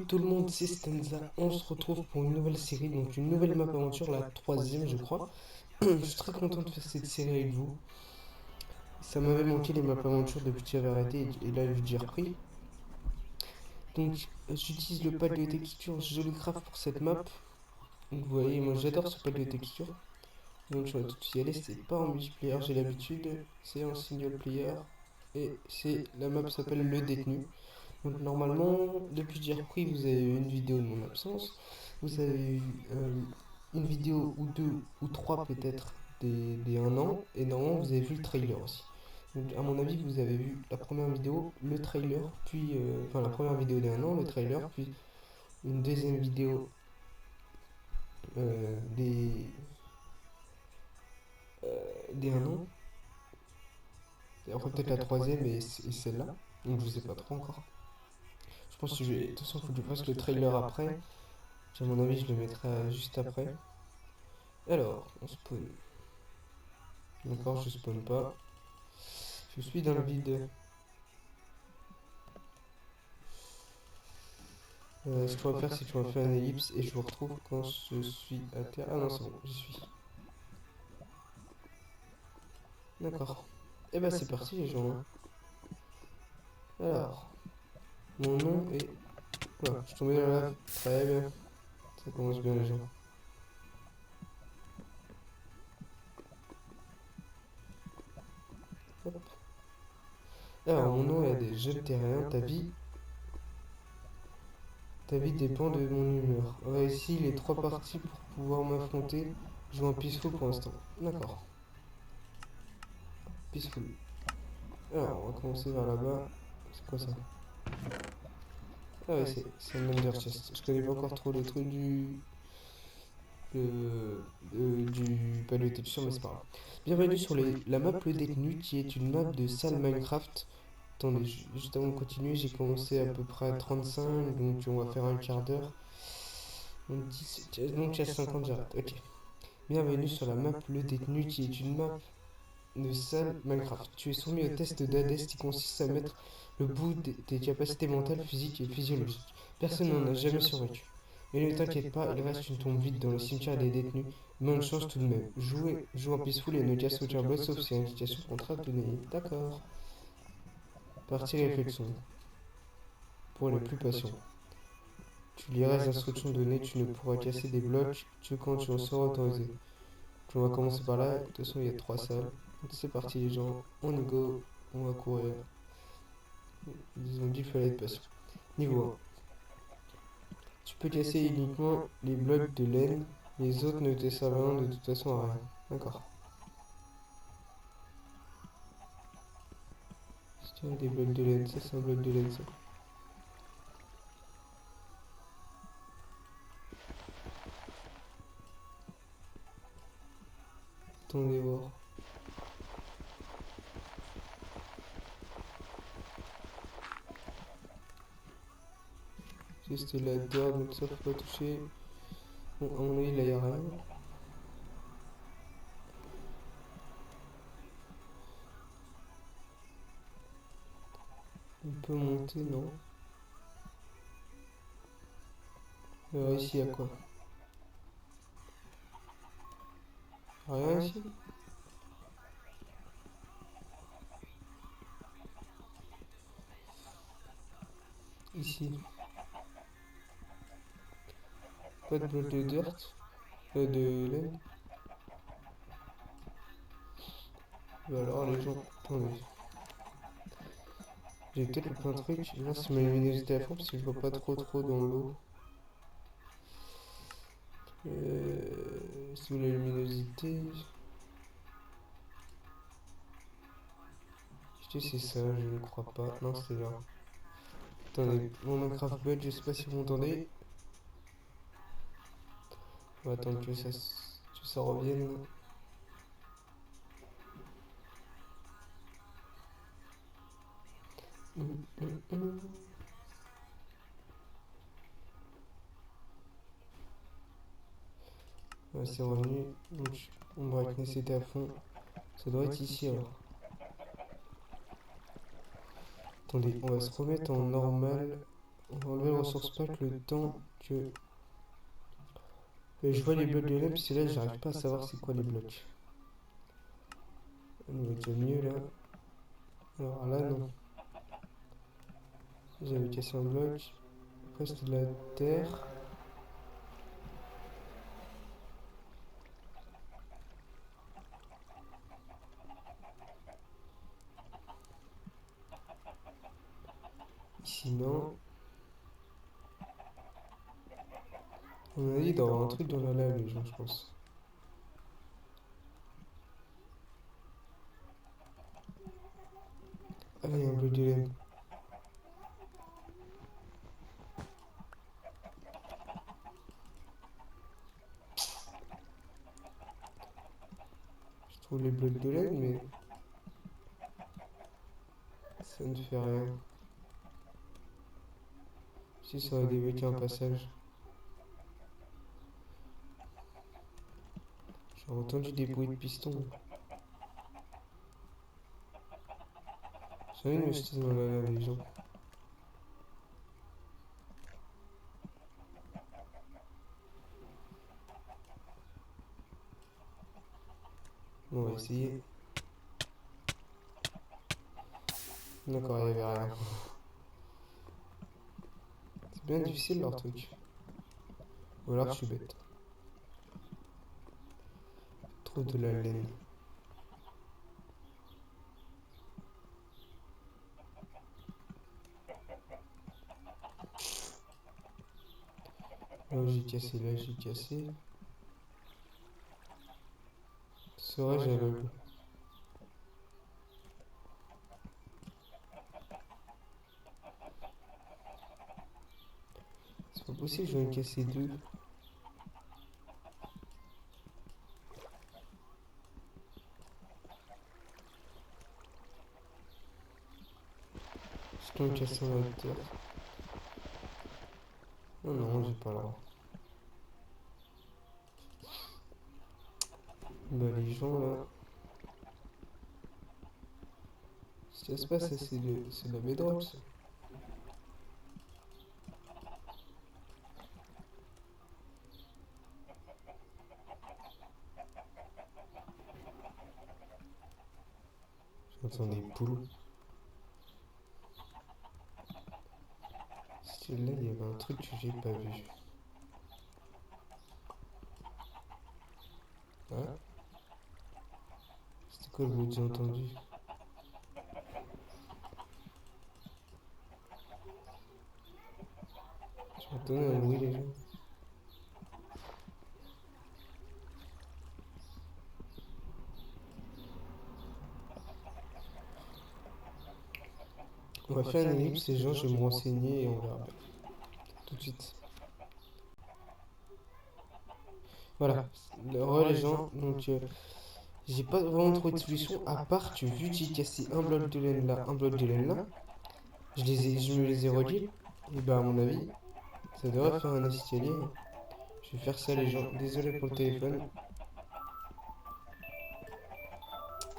tout le monde, c'est Stenza. On se retrouve pour une nouvelle série, donc une nouvelle map aventure, la troisième je crois. Je suis très content de faire cette série avec vous. Ça m'avait manqué les maps aventures depuis que j'avais arrêté et là j'ai repris. Donc j'utilise le pack de texture Jollycraft pour cette map. Donc vous voyez, moi j'adore ce pack de texture. Donc je vais tout de suite y aller, c'est pas en multiplayer, j'ai l'habitude, c'est en single player. Et c'est la map s'appelle Le Détenu. Donc normalement, depuis que j'ai repris, vous avez eu une vidéo de mon absence. Vous avez eu une vidéo ou deux ou trois peut-être des 1 an. Et normalement, vous avez vu le trailer aussi. Donc à mon avis, vous avez vu la première vidéo, le trailer, puis... enfin la première vidéo des 1 an, le trailer, puis une deuxième vidéo euh, des, des 1 an. Et après peut-être la troisième et celle-là. Donc je sais pas trop encore. Je pense que je vais... De toute façon, il faut que je fasse le trailer après. À mon avis, je le mettrai juste après. Alors, on spawn. D'accord, je spawn pas. Je suis dans le vide. Ce qu'on va faire, c'est qu'on va faire une ellipse et je vous retrouve quand je suis à terre. Ah non, c'est bon, j'y suis. D'accord. Et bah, c'est parti, les gens. Alors, mon nom est. Voilà, je suis tombé dans la lave. Très bien. Ça commence bien, les gens. Hop. Alors, mon nom est des jeunes terriens. Ta vie dépend de mon humeur. On va ici les 3 parties pour pouvoir m'affronter. Je joue en peaceful pour l'instant. D'accord. Peaceful. Alors, on va commencer vers là-bas. C'est quoi ça? Ah ouais, c'est un Ender Chest. Je connais pas encore trop les trucs du palais de mais c'est pas grave. Bienvenue sur la map Le Détenu, qui est une map de salle Minecraft. Attendez, juste avant de continuer, j'ai commencé à peu près à 35, donc on va faire un quart d'heure. Donc il y a 50, j'arrête. Ok. Bienvenue sur la map Le Détenu, qui est une map de salle Minecraft. Tu es soumis au test d'Hadès qui consiste à mettre le bout de tes capacités mentales, physiques et physiologiques. Personne n'en a jamais survécu. Mais ne t'inquiète pas, il reste une tombe vide dans le cimetière des détenus. Bonne chance tout de même. Joue en peaceful et ne casse aucun boss sauf si indication contrat donnée. D'accord. Partie réflexion. Pour les plus patients. Tu liras les instructions données, tu ne pourras casser des blocs que quand tu en seras autorisé. On va commencer par là. De toute façon, il y a 3 salles. C'est parti, les gens. On y go. On va courir. Ils ont dit qu'il fallait être patient. Niveau 1. Tu peux casser uniquement les blocs de laine. Les autres ne te serviront de toute façon à rien. D'accord. Tiens, des blocs de laine. Ça, c'est un bloc de laine, ça. Attendez voir. C'était la dirt, donc ça faut pas toucher. Bon, à mon avis, là, il n'y a rien. On peut monter, non? Alors ici, il y a quoi? Rien ici? Ici. Pas de bloc de dirt. De laine. Bah alors, les gens... Attendez. J'ai peut-être loupé un truc. Je vais voir si ma luminosité est à fond parce que je vois pas trop dans l'eau. Sous la luminosité. Je sais c'est ça, je ne crois pas. Non, c'est là. Attendez, mon Minecraft bug, je sais pas si vous m'entendez. On va attendre que ça revienne. Ouais, c'est revenu. Donc, mon brightness était à fond. Ça doit être ici alors. Attendez, on va se remettre en normal. On va enlever le ressource pack le temps que... Et je vois les blocs de laine, puis c'est là j'arrive pas à savoir c'est quoi les blocs. On va déjà mieux là. Alors là non. J'avais cassé un bloc. Après c'était de la terre. Ici non. On a dit d'avoir un truc dans la lave les gens je pense. Ah là il y a un bloc de laine. Je trouve les blocs de laine mais ça ne fait rien. Si ça aurait débloqué un passage. J'ai entendu des bruits de piston. J'ai envie de me jeter dans la lave les gens. Bon, on va essayer. D'accord, il n'y avait rien. C'est bien difficile leur truc. Ou alors je suis bête. Trop de la laine. Là j'ai cassé, là j'ai cassé. C'est vrai, j'ai aveugle. C'est pas possible, je viens de casser deux. Je dois me casser en hauteur. Oh non, j'ai pas le droit. Bah les gens là. Ce qui se passe, c'est de la bedrock ça. J'entends des poules. Là, il y avait un truc que j'ai pas vu. Ah, c'était quoi le bruit que j'ai entendu? Je m'attendais à un bruit les gens. On va faire une ellipse les gens, je vais me renseigner et on verra bien. Tout de suite. Voilà, les gens, donc j'ai pas vraiment trouvé de solution à part que vu que j'ai cassé un bloc de laine là, un bloc de laine là, je me les ai reliés, et bah à mon avis, ça devrait faire un escalier. Je vais faire ça les gens, désolé pour le téléphone,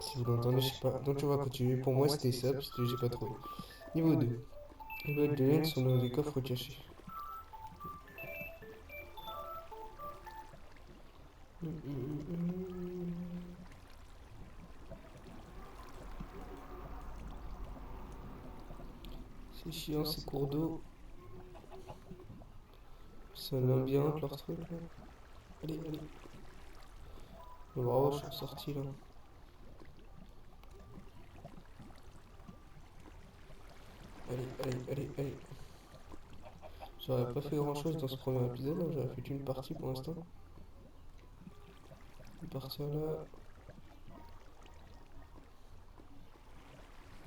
si vous l'entendez, je sais pas, donc on va continuer, pour moi c'était ça, parce que j'ai pas trouvé. Niveau 2, les blocs de laine sont dans des coffres cachés. C'est chiant ces cours d'eau. Ça l'ambiance leur truc là. Allez, allez. Bravo, je suis sorti là. Allez, allez, allez, allez. J'aurais pas fait grand chose dans ce premier épisode, hein. J'aurais fait une partie pour l'instant. Une partie là.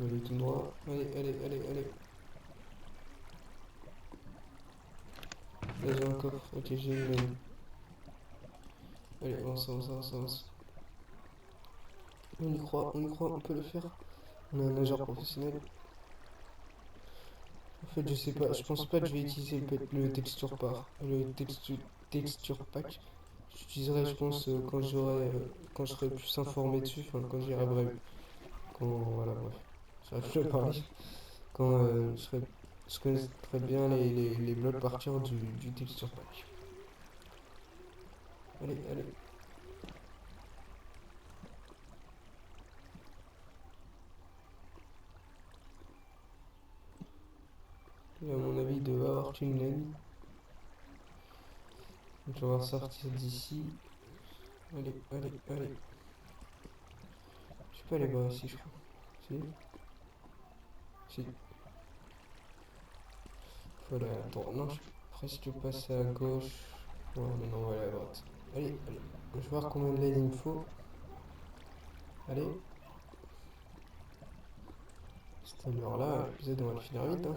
Allez tout droit. Allez, allez, allez, allez. Là j'ai un coffre. Ok, j'ai une laine. Allez, avance, avance, avance, avance. On y croit, on peut le faire. On est un nageur professionnel. En fait, je sais pas, je pense pas que je vais utiliser le texture pack. J'utiliserai, je pense, quand je serai plus informé dessus, enfin, quand j'irai bref. Quand, voilà, bref. J'arrive plus à parler. Quand je serai Je connais très bien les blocs par cœur du texture pack. Allez, allez. Et à mon avis, il devait avoir une laine. Donc on va sortir d'ici. Allez, allez, allez. Je peux aller voir ici, je crois. Si. Si. Faut aller à droite. Non, je suis presque passé à gauche. Ouais, maintenant on va aller à droite. Allez, allez. Je vais voir combien de laine il me faut. Allez. Cette heure-là, l'épisode on va le finir vite. Hein.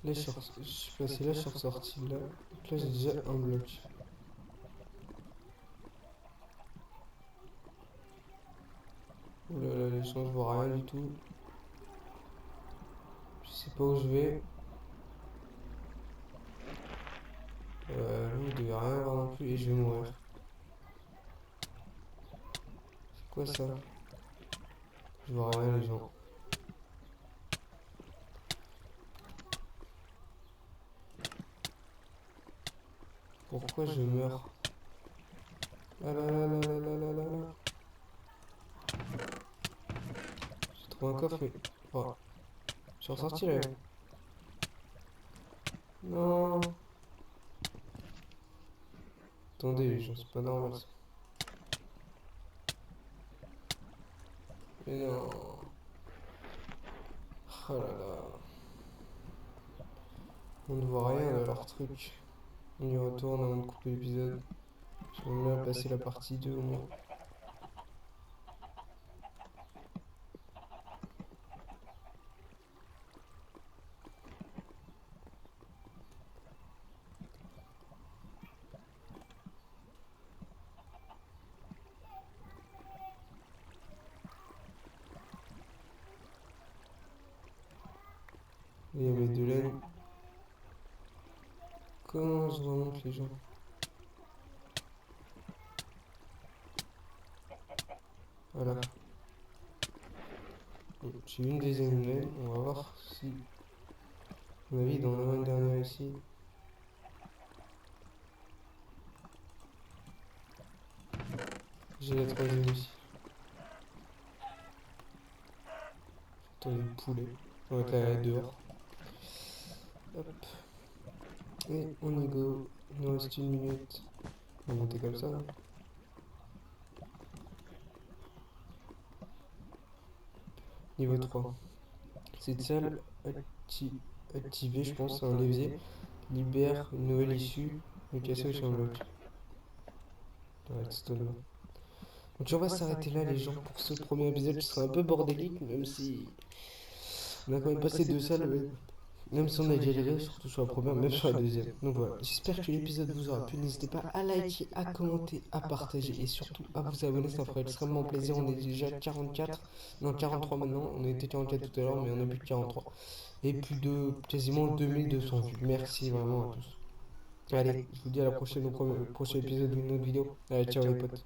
Là, je suis passé là, je suis ressorti là. Donc là, j'ai déjà un bloc. Oh là là, les gens, je vois rien du tout. Je sais pas où je vais. Vous devez rien voir non plus et je vais mourir. C'est quoi ça? Je vois rien, les gens. Pourquoi je meurs? Ah là là là là là là là là. J'ai trouvé un coffre, mais. Oh. Je suis ressorti là. Non. Attendez, les gens, c'est pas normal ça. Mais non. Oh là là. On ne voit rien de leur truc. On y retourne avant de couper l'épisode. J'aimerais bien passer la partie 2 au moins. Il y a mes deux laines. Comment je remonte les gens? Voilà. Bon, j'ai une deuxième laine. On va voir si. À mon avis, il en a une dernière ici. J'ai la troisième ici. Attends, le poulet. On va être là dehors. Hop. Et on y go. Il nous reste une minute. On va monter comme ça. Hein. Niveau 3. Cette salle activée, je pense, un levier libère une nouvelle issue. Le casser ou sur un bloc. Redstone là. Donc on va s'arrêter là les gens pour ce premier épisode qui sera un peu bordélique, même si on a quand même passé deux salles, même si on a galéré, surtout sur la première, même sur la deuxième. Donc voilà, j'espère que l'épisode vous aura plu. N'hésitez pas à liker, à commenter, à partager et surtout à vous abonner, ça ferait extrêmement plaisir. On est déjà 44, non 43 maintenant, on était 44 tout à l'heure, mais on est plus de 43. Et plus de quasiment 2200 vues. Merci vraiment à tous. Allez, je vous dis à la prochaine, au prochain épisode d'une autre vidéo. Allez, ciao les potes.